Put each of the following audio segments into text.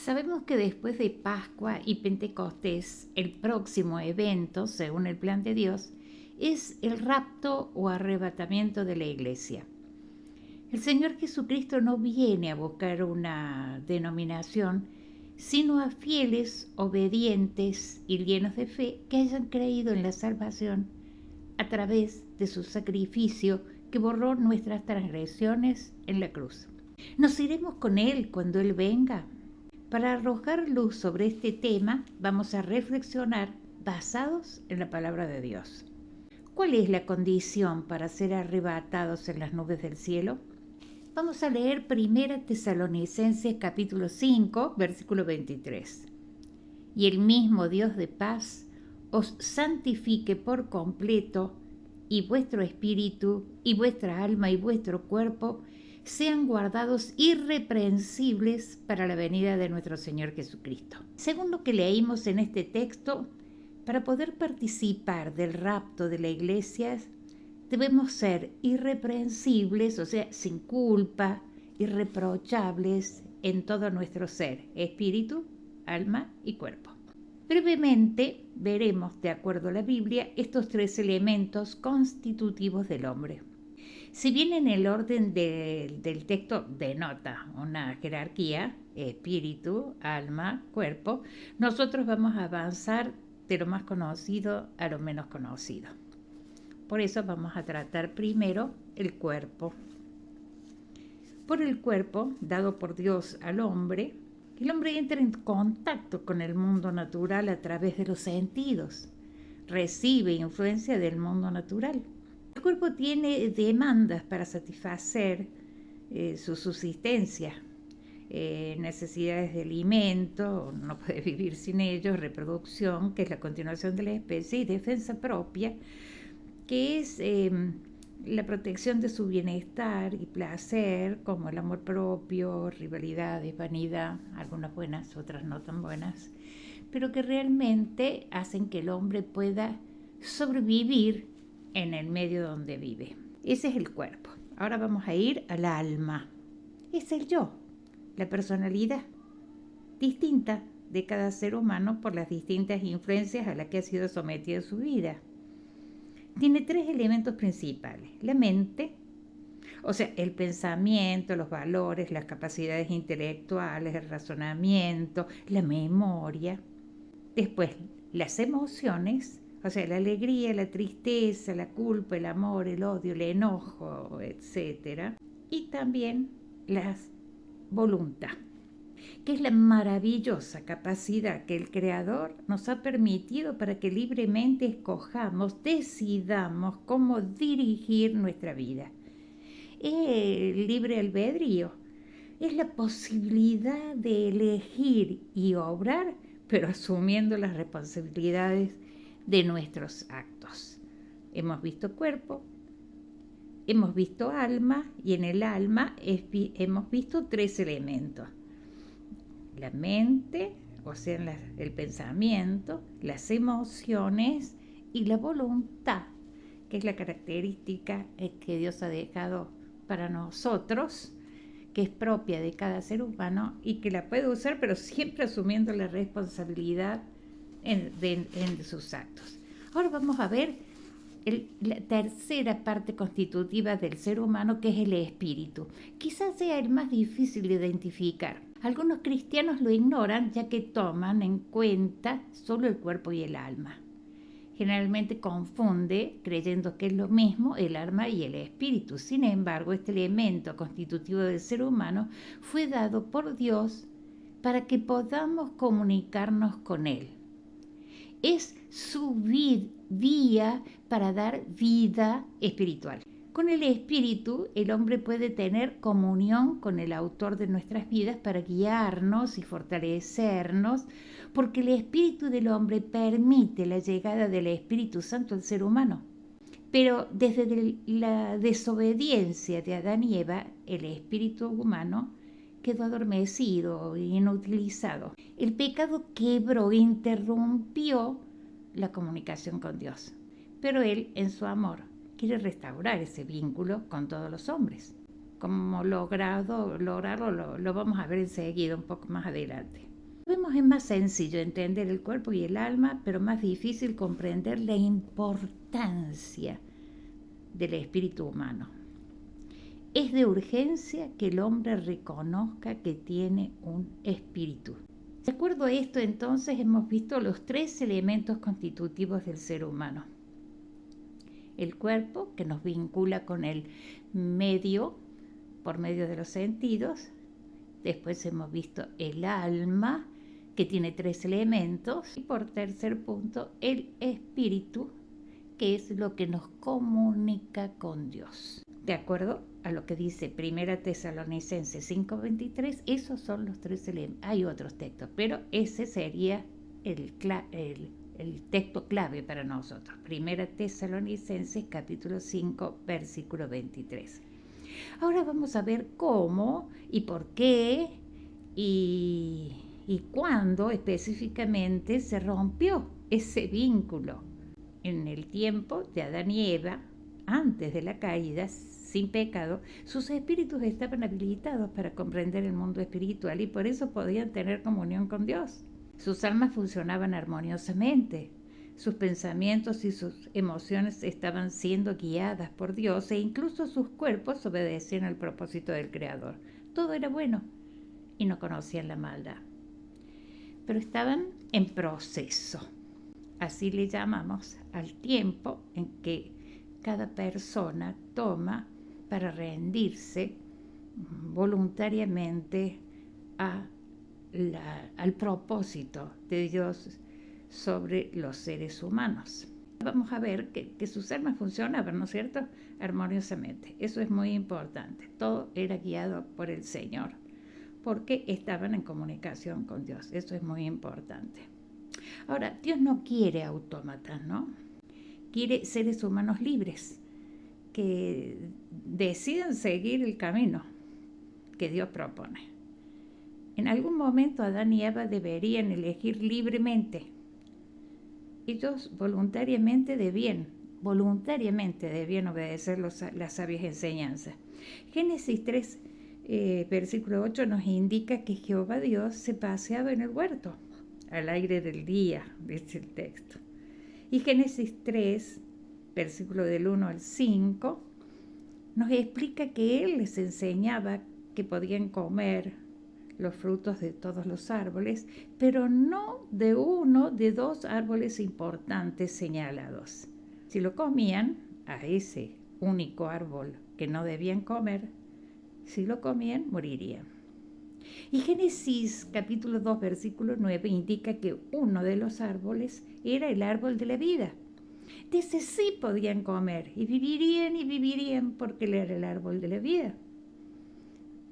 Sabemos que después de Pascua y Pentecostés, el próximo evento, según el plan de Dios, es el rapto o arrebatamiento de la iglesia. El Señor Jesucristo no viene a buscar una denominación, sino a fieles, obedientes y llenos de fe que hayan creído en la salvación a través de su sacrificio que borró nuestras transgresiones en la cruz. Nos iremos con Él cuando Él venga. Para arrojar luz sobre este tema, vamos a reflexionar basados en la palabra de Dios. ¿Cuál es la condición para ser arrebatados en las nubes del cielo? Vamos a leer 1 Tesalonicenses capítulo 5, versículo 23. Y el mismo Dios de paz os santifique por completo, y vuestro espíritu, y vuestra alma, y vuestro cuerpo sean guardados irreprensibles para la venida de nuestro Señor Jesucristo. Según lo que leímos en este texto, para poder participar del rapto de la iglesia, debemos ser irreprensibles, o sea, sin culpa, irreprochables en todo nuestro ser, espíritu, alma y cuerpo. Brevemente veremos, de acuerdo a la Biblia, estos tres elementos constitutivos del hombre. Si bien en el orden del texto denota una jerarquía, espíritu, alma, cuerpo, nosotros vamos a avanzar de lo más conocido a lo menos conocido. Por eso vamos a tratar primero el cuerpo. Por el cuerpo, dado por Dios al hombre, el hombre entra en contacto con el mundo natural a través de los sentidos. Recibe influencia del mundo natural. El cuerpo tiene demandas para satisfacer su subsistencia, necesidades de alimento, no puede vivir sin ellos, reproducción, que es la continuación de la especie, y defensa propia, que es la protección de su bienestar y placer, como el amor propio, rivalidades, vanidad, algunas buenas, otras no tan buenas, pero que realmente hacen que el hombre pueda sobrevivir en el medio donde vive. Ese es el cuerpo. Ahora vamos a ir al alma. Es el yo, la personalidad distinta de cada ser humano por las distintas influencias a las que ha sido sometido en su vida. Tiene tres elementos principales: la mente, o sea, el pensamiento, los valores, las capacidades intelectuales, el razonamiento, la memoria. Después, las emociones, o sea, la alegría, la tristeza, la culpa, el amor, el odio, el enojo, etc. Y también la voluntad, que es la maravillosa capacidad que el Creador nos ha permitido para que libremente escojamos, decidamos cómo dirigir nuestra vida. El libre albedrío es la posibilidad de elegir y obrar, pero asumiendo las responsabilidades de nuestros actos. Hemos visto cuerpo, hemos visto alma, y en el alma hemos visto tres elementos: la mente, o sea, el pensamiento, las emociones y la voluntad, que es la característica que Dios ha dejado para nosotros, que es propia de cada ser humano y que la puede usar, pero siempre asumiendo la responsabilidad en sus actos. Ahora vamos a ver la tercera parte constitutiva del ser humano, que es el espíritu. Quizás sea el más difícil de identificar. Algunos cristianos lo ignoran, ya que toman en cuenta solo el cuerpo y el alma. Generalmente confunde, creyendo que es lo mismo, el alma y el espíritu. Sin embargo, este elemento constitutivo del ser humano fue dado por Dios para que podamos comunicarnos con Él. Es su vía para dar vida espiritual. Con el espíritu, el hombre puede tener comunión con el autor de nuestras vidas para guiarnos y fortalecernos, porque el espíritu del hombre permite la llegada del Espíritu Santo al ser humano. Pero desde la desobediencia de Adán y Eva, el espíritu humano quedó adormecido e inutilizado. El pecado quebró, interrumpió la comunicación con Dios. Pero Él, en su amor, quiere restaurar ese vínculo con todos los hombres. Cómo lograrlo lo vamos a ver enseguida, un poco más adelante. Vemos es más sencillo entender el cuerpo y el alma, pero más difícil comprender la importancia del espíritu humano. Es de urgencia que el hombre reconozca que tiene un espíritu. De acuerdo a esto, entonces, hemos visto los 3 elementos constitutivos del ser humano. El cuerpo, que nos vincula con el medio, por medio de los sentidos. Después hemos visto el alma, que tiene 3 elementos. Y por tercer punto, el espíritu, que es lo que nos comunica con Dios. De acuerdo a lo que dice 1 Tesalonicenses 5:23, esos son los 3 elementos. Hay otros textos, pero ese sería el texto clave para nosotros. 1 Tesalonicenses capítulo 5, versículo 23. Ahora vamos a ver cómo y por qué y cuándo específicamente se rompió ese vínculo. En el tiempo de Adán y Eva, antes de la caída, sin pecado, sus espíritus estaban habilitados para comprender el mundo espiritual y por eso podían tener comunión con Dios. Sus almas funcionaban armoniosamente, sus pensamientos y sus emociones estaban siendo guiadas por Dios e incluso sus cuerpos obedecían al propósito del Creador. Todo era bueno y no conocían la maldad. Pero estaban en proceso. Así le llamamos al tiempo en que cada persona toma para rendirse voluntariamente al propósito de Dios sobre los seres humanos. Vamos a ver que sus almas funcionaban, ¿no es cierto?, armoniosamente. Eso es muy importante. Todo era guiado por el Señor, porque estaban en comunicación con Dios. Eso es muy importante. Ahora, Dios no quiere autómatas, ¿no? Quiere seres humanos libres, que decidan seguir el camino que Dios propone. En algún momento Adán y Eva deberían elegir libremente. Ellos voluntariamente debían obedecer las sabias enseñanzas. Génesis 3, versículo 8 nos indica que Jehová Dios se paseaba en el huerto, al aire del día, dice el texto. Y Génesis 3, versículo del 1 al 5, nos explica que Él les enseñaba que podían comer los frutos de todos los árboles, pero no de uno de 2 árboles importantes señalados. Si lo comían, a ese único árbol que no debían comer, si lo comían, morirían. Y Génesis capítulo 2, versículo 9 indica que uno de los árboles era el árbol de la vida. De ese sí podían comer y vivirían porque él era el árbol de la vida.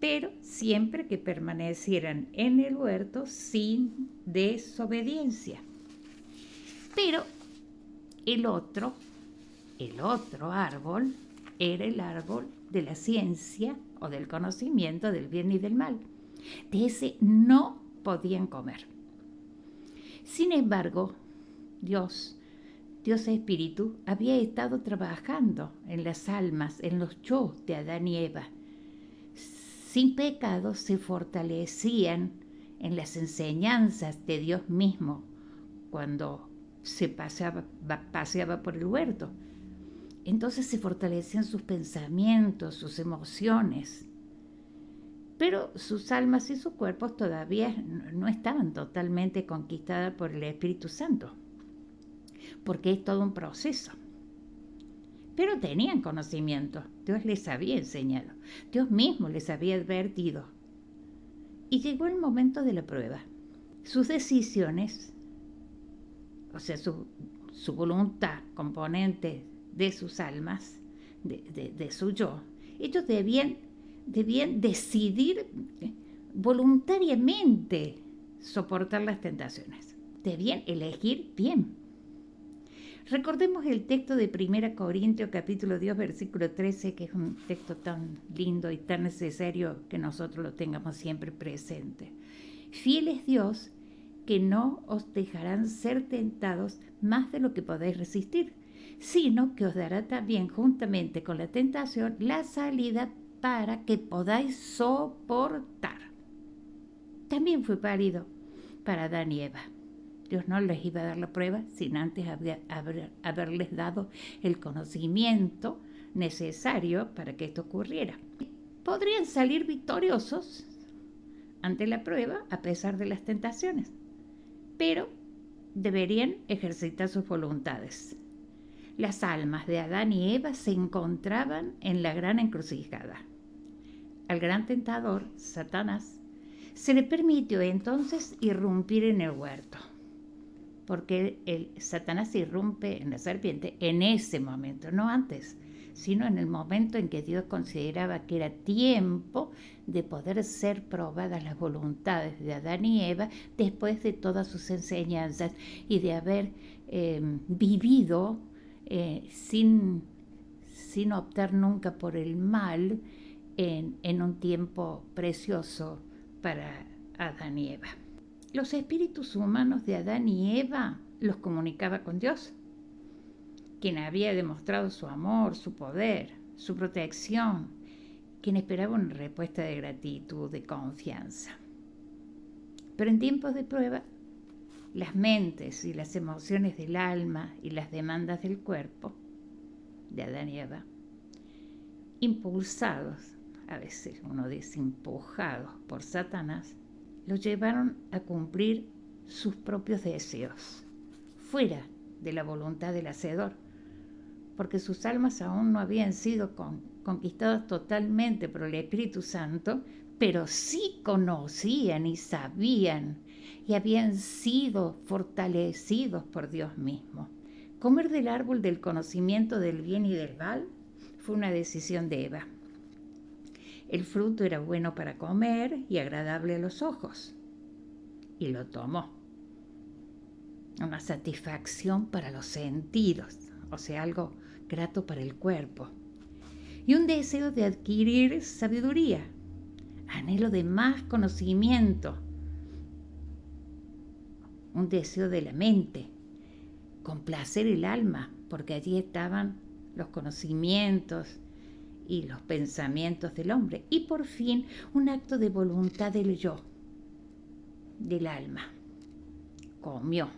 Pero siempre que permanecieran en el huerto sin desobediencia. Pero el otro árbol era el árbol de la ciencia o del conocimiento del bien y del mal. De ese no podían comer. Sin embargo, Dios Espíritu, había estado trabajando en las almas, en los yo de Adán y Eva. Sin pecado se fortalecían en las enseñanzas de Dios mismo cuando se paseaba por el huerto. Entonces se fortalecían sus pensamientos, sus emociones. Pero sus almas y sus cuerpos todavía no estaban totalmente conquistadas por el Espíritu Santo, porque es todo un proceso. Pero tenían conocimiento, Dios les había enseñado, Dios mismo les había advertido. Y llegó el momento de la prueba. Sus decisiones, o sea, su voluntad, componente de sus almas, de su yo, ellos debían decidir voluntariamente soportar las tentaciones. Debían elegir bien. Recordemos el texto de 1 Corintios capítulo 2, versículo 13, que es un texto tan lindo y tan necesario que nosotros lo tengamos siempre presente. Fiel es Dios, que no os dejarán ser tentados más de lo que podéis resistir, sino que os dará también juntamente con la tentación la salida para que podáis soportar. También fue válido para Adán y Eva. Dios no les iba a dar la prueba sin antes haberles dado el conocimiento necesario para que esto ocurriera. Podrían salir victoriosos ante la prueba a pesar de las tentaciones, pero deberían ejercitar sus voluntades. Las almas de Adán y Eva se encontraban en la gran encrucijada. Al gran tentador, Satanás, se le permitió entonces irrumpir en el huerto, porque Satanás irrumpe en la serpiente en ese momento, no antes, sino en el momento en que Dios consideraba que era tiempo de poder ser probadas las voluntades de Adán y Eva después de todas sus enseñanzas y de haber vivido sin optar nunca por el mal en un tiempo precioso para Adán y Eva. Los espíritus humanos de Adán y Eva los comunicaba con Dios, quien había demostrado su amor, su poder, su protección, quien esperaba una respuesta de gratitud, de confianza. Pero en tiempos de prueba, las mentes y las emociones del alma y las demandas del cuerpo de Adán y Eva, impulsados, a veces uno dice empujados por Satanás, los llevaron a cumplir sus propios deseos, fuera de la voluntad del Hacedor, porque sus almas aún no habían sido conquistadas totalmente por el Espíritu Santo, pero sí conocían y sabían y habían sido fortalecidos por Dios mismo. Comer del árbol del conocimiento del bien y del mal fue una decisión de Eva. El fruto era bueno para comer y agradable a los ojos, y lo tomó. Una satisfacción para los sentidos, o sea, algo grato para el cuerpo. Y un deseo de adquirir sabiduría, anhelo de más conocimiento, un deseo de la mente, complacer el alma, porque allí estaban los conocimientos y los pensamientos del hombre. Y por fin, un acto de voluntad del yo, del alma. Comió,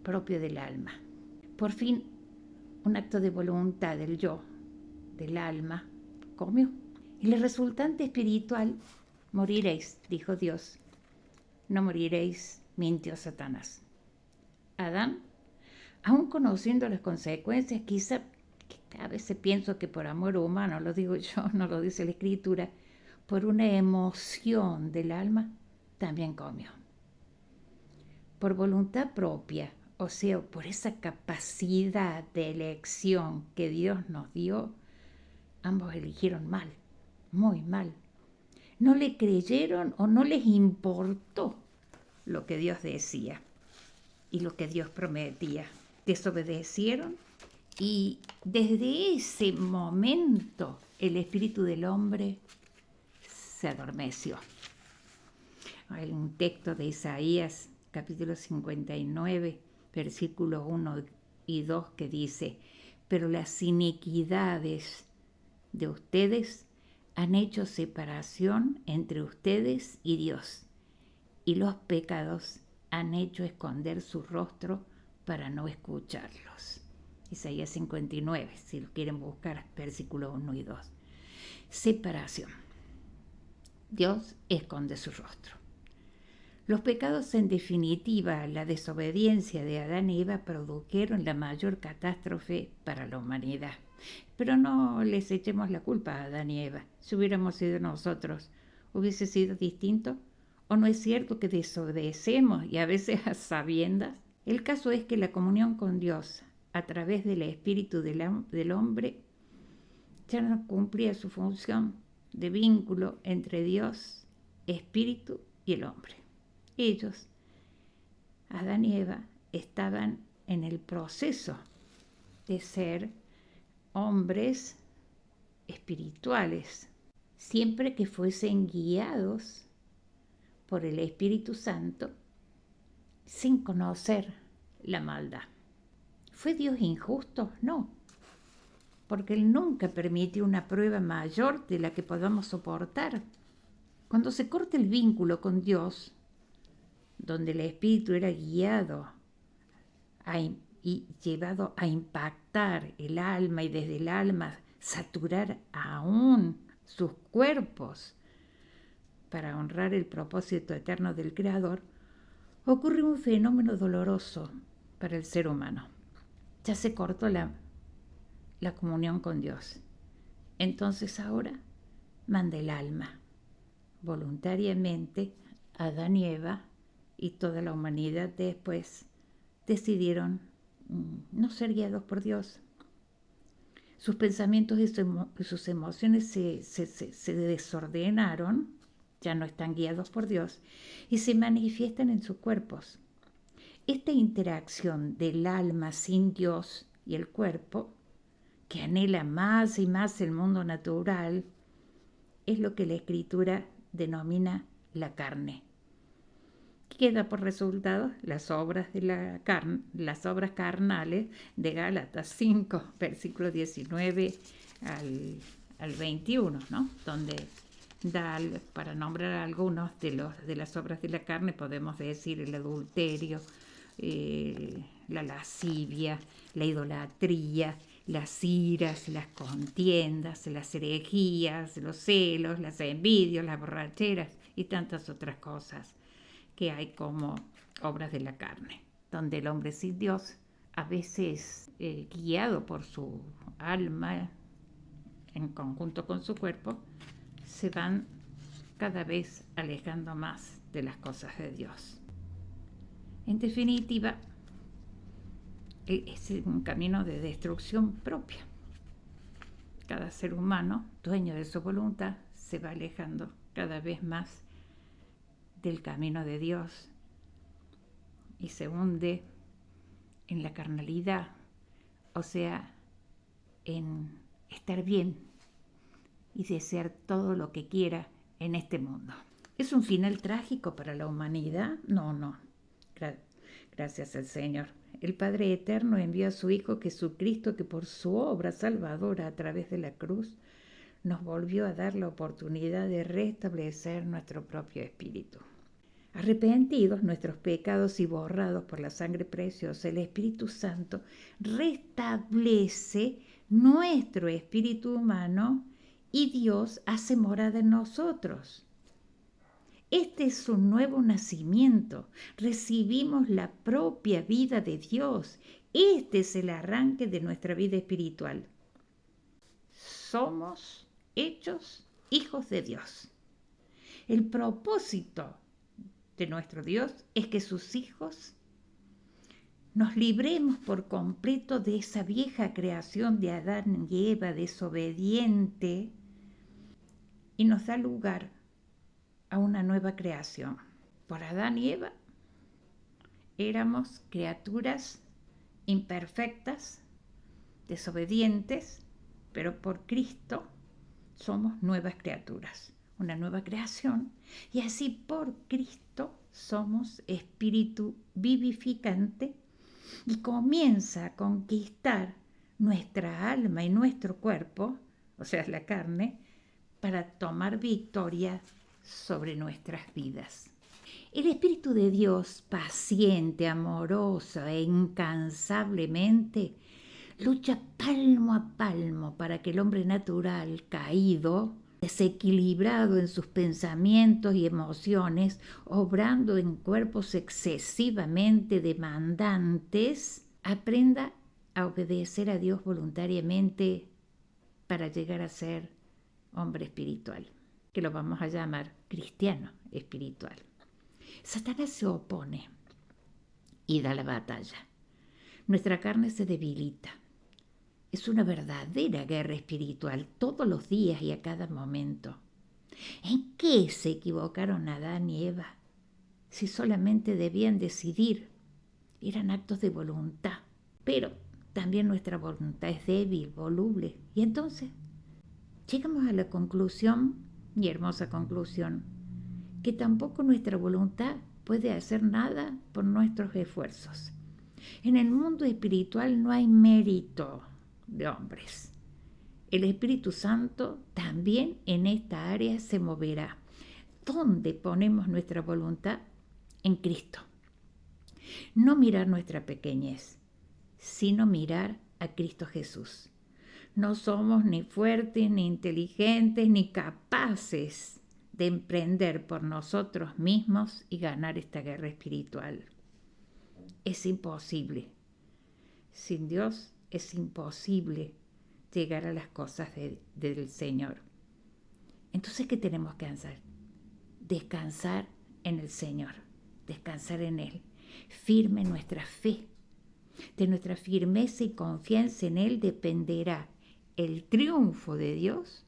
propio del alma. Por fin, un acto de voluntad del yo, del alma, comió. Y el resultante espiritual, moriréis, dijo Dios. No moriréis, mintió Satanás. Adán, aún conociendo las consecuencias, quizá, que a veces pienso que por amor humano, lo digo yo, no lo dice la Escritura, por una emoción del alma, también comió. Por voluntad propia, o sea, por esa capacidad de elección que Dios nos dio, ambos eligieron mal, muy mal. No le creyeron o no les importó lo que Dios decía y lo que Dios prometía. Desobedecieron y desde ese momento el espíritu del hombre se adormeció. Hay un texto de Isaías, capítulo 59, versículos 1 y 2, que dice: pero las iniquidades de ustedes han hecho separación entre ustedes y Dios, y los pecados han hecho esconder su rostro para no escucharlos. Isaías 59, si lo quieren buscar, versículos 1 y 2. Separación. Dios esconde su rostro. Los pecados, en definitiva, la desobediencia de Adán y Eva, produjeron la mayor catástrofe para la humanidad. Pero no les echemos la culpa a Adán y Eva. Si hubiéramos sido nosotros, ¿hubiese sido distinto? ¿O no es cierto que desobedecemos y a veces a sabiendas? El caso es que la comunión con Dios a través del espíritu del hombre ya no cumplía su función de vínculo entre Dios, espíritu y el hombre. Ellos, Adán y Eva, estaban en el proceso de ser hombres espirituales, siempre que fuesen guiados por el Espíritu Santo, sin conocer la maldad. ¿Fue Dios injusto? No, porque Él nunca permitió una prueba mayor de la que podamos soportar. Cuando se corta el vínculo con Dios, donde el espíritu era guiado y llevado a impactar el alma y desde el alma saturar aún sus cuerpos para honrar el propósito eterno del Creador, ocurre un fenómeno doloroso para el ser humano. Ya se cortó la comunión con Dios. Entonces ahora manda el alma. Voluntariamente, Adán y Eva y toda la humanidad después decidieron no ser guiados por Dios. Sus pensamientos y sus emociones se desordenaron, ya no están guiados por Dios, y se manifiestan en sus cuerpos. Esta interacción del alma sin Dios y el cuerpo, que anhela más y más el mundo natural, es lo que la Escritura denomina la carne. Queda por resultado las obras de las obras carnales de Gálatas 5, versículos 19 al 21, ¿no? Donde para nombrar algunos de las obras de la carne, podemos decir el adulterio, la lascivia, la idolatría, las iras, las contiendas, las herejías, los celos, las envidias, las borracheras y tantas otras cosas que hay como obras de la carne, donde el hombre sin Dios, a veces guiado por su alma en conjunto con su cuerpo, se van cada vez alejando más de las cosas de Dios. En definitiva, es un camino de destrucción propia. Cada ser humano, dueño de su voluntad, se va alejando cada vez más del camino de Dios y se hunde en la carnalidad, o sea, en estar bien y desear todo lo que quiera en este mundo. ¿Es un final trágico para la humanidad? No. Gracias al Señor. El Padre Eterno envió a su Hijo Jesucristo, que por su obra salvadora a través de la cruz nos volvió a dar la oportunidad de restablecer nuestro propio espíritu. Arrepentidos nuestros pecados y borrados por la sangre preciosa, el Espíritu Santo restablece nuestro espíritu humano y Dios hace morada en nosotros. Este es un nuevo nacimiento. Recibimos la propia vida de Dios. Este es el arranque de nuestra vida espiritual. Somos hechos hijos de Dios. El propósito de nuestro Dios es que sus hijos nos libremos por completo de esa vieja creación de Adán y Eva desobediente y nos da lugar a una nueva creación. Por Adán y Eva éramos criaturas imperfectas, desobedientes, pero por Cristo somos nuevas criaturas, una nueva creación, y así por Cristo somos espíritu vivificante y comienza a conquistar nuestra alma y nuestro cuerpo, o sea, la carne, para tomar victoria sobre nuestras vidas. El Espíritu de Dios, paciente, amoroso e incansablemente, lucha palmo a palmo para que el hombre natural, caído, desequilibrado en sus pensamientos y emociones, obrando en cuerpos excesivamente demandantes, aprenda a obedecer a Dios voluntariamente para llegar a ser hombre espiritual, que lo vamos a llamar cristiano espiritual. Satanás se opone y da la batalla. Nuestra carne se debilita. Es una verdadera guerra espiritual todos los días y a cada momento. ¿En qué se equivocaron Adán y Eva? Si solamente debían decidir, eran actos de voluntad. Pero también nuestra voluntad es débil, voluble. Y entonces llegamos a la conclusión, y hermosa conclusión, que tampoco nuestra voluntad puede hacer nada por nuestros esfuerzos. En el mundo espiritual no hay mérito de hombres. El Espíritu Santo también en esta área se moverá. ¿Dónde ponemos nuestra voluntad? en Cristo. No mirar nuestra pequeñez, sino mirar a Cristo Jesús. No somos ni fuertes, ni inteligentes, ni capaces de emprender por nosotros mismos y ganar esta guerra espiritual. Es imposible. Sin Dios es imposible llegar a las cosas del Señor. Entonces, ¿qué tenemos que hacer? Descansar en el Señor, descansar en Él. Firme nuestra fe. De nuestra firmeza y confianza en Él dependerá el triunfo de Dios.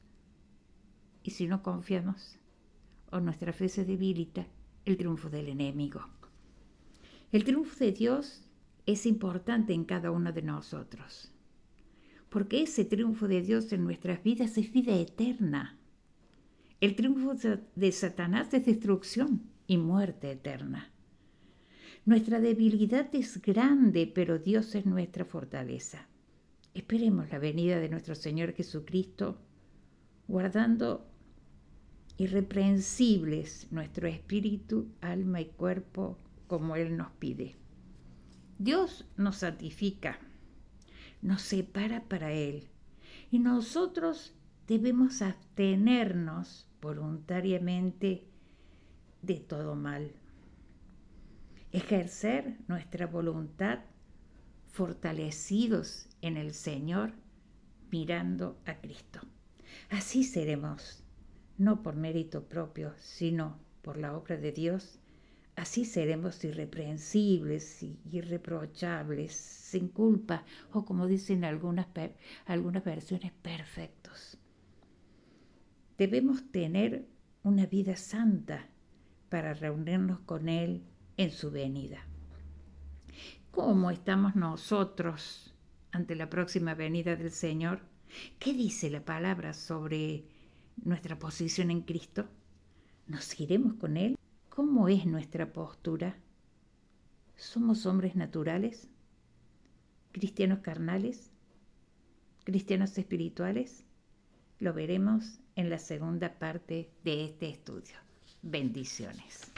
Y si no confiamos o nuestra fe se debilita, el triunfo del enemigo. El triunfo de Dios es importante en cada uno de nosotros, porque ese triunfo de Dios en nuestras vidas es vida eterna. El triunfo de Satanás es destrucción y muerte eterna. Nuestra debilidad es grande, pero Dios es nuestra fortaleza. Esperemos la venida de nuestro Señor Jesucristo, guardando irreprensibles nuestro espíritu, alma y cuerpo, como Él nos pide. Dios nos santifica, nos separa para Él, y nosotros debemos abstenernos voluntariamente de todo mal. Ejercer nuestra voluntad fortalecidos en el Señor, mirando a Cristo. Así seremos, no por mérito propio, sino por la obra de Dios. Así seremos irreprensibles y irreprochables, sin culpa, o como dicen algunas versiones, perfectos. Debemos tener una vida santa para reunirnos con Él en su venida. ¿Cómo estamos nosotros ante la próxima venida del Señor? ¿Qué dice la palabra sobre nuestra posición en Cristo? ¿Nos iremos con Él? ¿Cómo es nuestra postura? ¿Somos hombres naturales? ¿Cristianos carnales? ¿Cristianos espirituales? Lo veremos en la segunda parte de este estudio. Bendiciones.